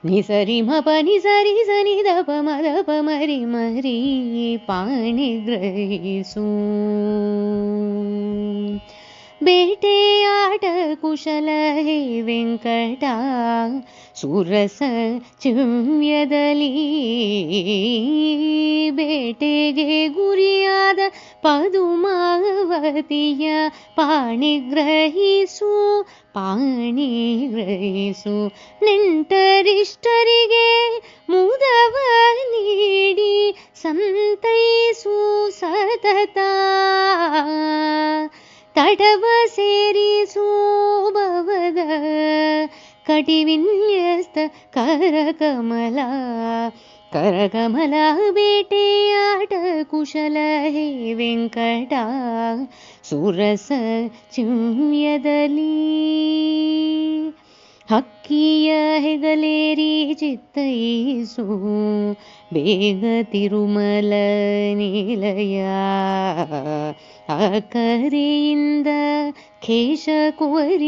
ನಿಸರಿ ಮಪನಿ ಸರಿ ಸನಿ ದಪ ಮದಪ ಮರಿ ಮರಿ ಪಾಣಿ ಗ್ರಹಿಸು. ಬೇಟೆಯಾಟ ಕುಶಲ ಹೇ ವೆಂಕಟ ಸುರಸ ಚಿಮ್ಯದಲ್ಲಿ ಬೇಟೆಗೆ ಗುರಿಯಾದ ಪದುಮಾವತಿಯ ಪಾಣಿಗ್ರಹಿಸು ಪಾಣಿಗ್ರಹಿಸು. ನೆಂಟರಿಷ್ಟರಿಗೆ ಮುದವ ನೀಡಿ ಸಂತೈಸು ಸತತ ತಡವ ಸೇರಿಸು ಭವದ ಕಟಿವಿನ್ಯಸ್ತ ಕರಕಮಲ ಕರಕಮಲ. ಬೇಟೆಯಾಟ ಕುಶಲ ಹೇ ವೆಂಕಟ ಸುರಸ ಚಿಮ್ಯದಲ್ಲಿ ಹಕ್ಕಿಯ ಹೆಗಲೇರಿ ಚಿತ್ತೈಸು ಬೇಗ ತಿರುಮಲ ನಿಲಯ. ಅಕರೆಯಿಂದ ಕೇಶಕುವರಿಯೊಂದಿಗೆ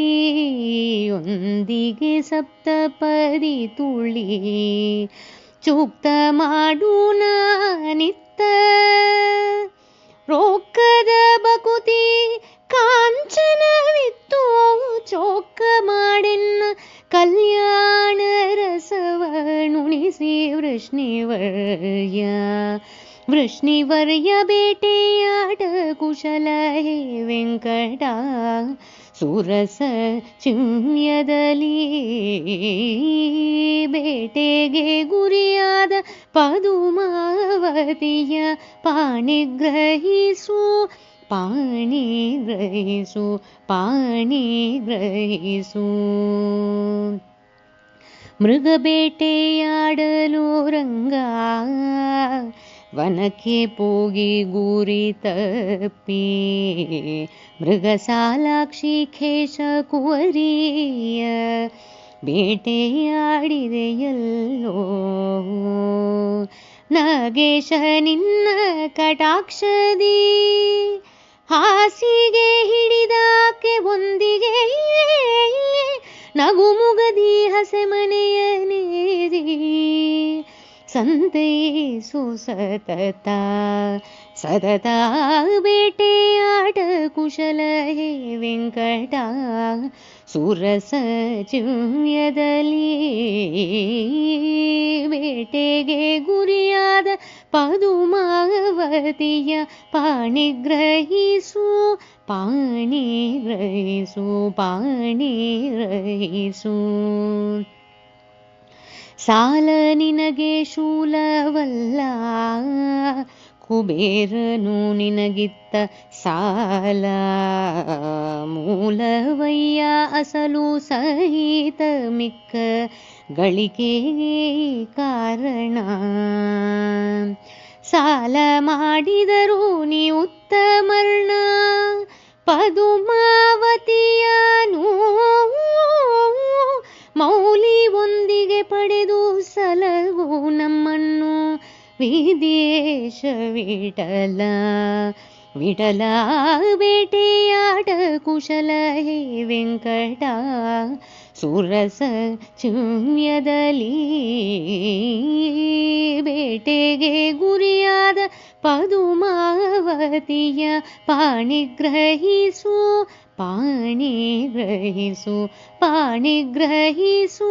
ಸಪ್ತಪದಿ ತುಳಿ ಚೂಕ್ತ ಮಾಡೂನ ನಿತ್ತ ರೊಕ್ಕದ ಬಕುತಿ ಕಾಂಚನವಿತ್ತು ಚೋಕ್ಕ ಮಾಡೆನ್ನ ಕಲ್ಯಾಣ ರಸವನುಣಿಸಿ ವೃಷ್ಣಿವರ್ಯ ವೃಷ್ಣಿವರ್ಯ. ಬೇಟೆಯಾಟ ಕುಶಲ ಹೇ ವೆಂಕಟ ಸುರಸ ಚಿಮ್ಯದಲ್ಲಿ ಬೇಟೆಗೆ ಗುರಿಯಾದ ಪದುಮಾವತಿಯ ಪಾಣಿಗ್ರಹಿಸು ಪಾಣಿಗ್ರಹಿಸು ಪಾಣಿಗ್ರಹಿಸು. ಮೃಗಬೇಟೆಯಾಡಲು ರಂಗ ವನಕ್ಕೆ ಪೋಗಿ ಗುರಿ ತಪ್ಪಿ ಮೃಗಸಾಲಾಕ್ಷಿ ಖೇಶ ಕುವರಿಯ ಬೇಟೆಯಾಡಿದೆಯಲ್ಲೋ. ನಾಗೇಶ ನಿನ್ನ ಕಟಾಕ್ಷದಿ ಹಾಸಿಗೆ ಹಿಡಿದಾಕೆ ಒಂದಿಗೆ ನಗುಮುಗದಿ ಹಸೆಮನೆಯ ನೇರಿ ಸಂತೈಸು ಸತತ ಸತತ. ಬೇಟೆಯಾಟ ಕುಶಲ ಹೇ ವೆಂಕಟ ಸುರಸ ಚಿಮ್ಯದಲ್ಲಿ ಬೇಟೆಗೆ ಗುರಿಯಾದ ಪದುಮಾವತಿಯ ಪಾಣಿಗ್ರಹಿಸು ಪಾಣಿಗ್ರಹಿಸು ಪಾಣಿಗ್ರಹಿಸು. ಸಾಲ ನಿನಗೆ ಶೂಲವಲ್ಲ ಕುಬೇರನು ನಿನಗಿತ್ತ ಸಾಲ ಮೂಲವಯ್ಯ ಅಸಲು ಸಹಿತ ಮಿಕ್ಕ ಗಳಿಕೆಗೆ ಕಾರಣ. ಸಾಲ ಮಾಡಿದರೂ ನೀ ಉತ್ತಮರ್ಣ ಪದುಮಾವತಿಯನು ಮೌಲಿ ಒಂದಿಗೆ ಪಡೆದು ಸಲಗು ನಮ್ಮನ್ನು ವಿದೇಶ ವಿಠಲ ವಿಠಲ. ಬೇಟೆಯಾಟ ಕುಶಲ ಹೇ ವೆಂಕಟ ಸುರಸ ಚಿಮ್ಯದಲ್ಲಿ ಬೇಟೆಗೆ ಗುರಿಯಾದ ಪದುಮಾವತಿಯ ಪಾಣಿಗ್ರಹಿಸು ಪಾಣಿಗ್ರಹಿಸು ಪಾಣಿಗ್ರಹಿಸು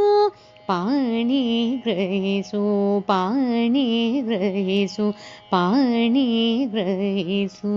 ಪಾಣಿಗ್ರಹಿಸು ಪಾಣಿಗ್ರಹಿಸು ಪಾಣಿಗ್ರಹಿಸು.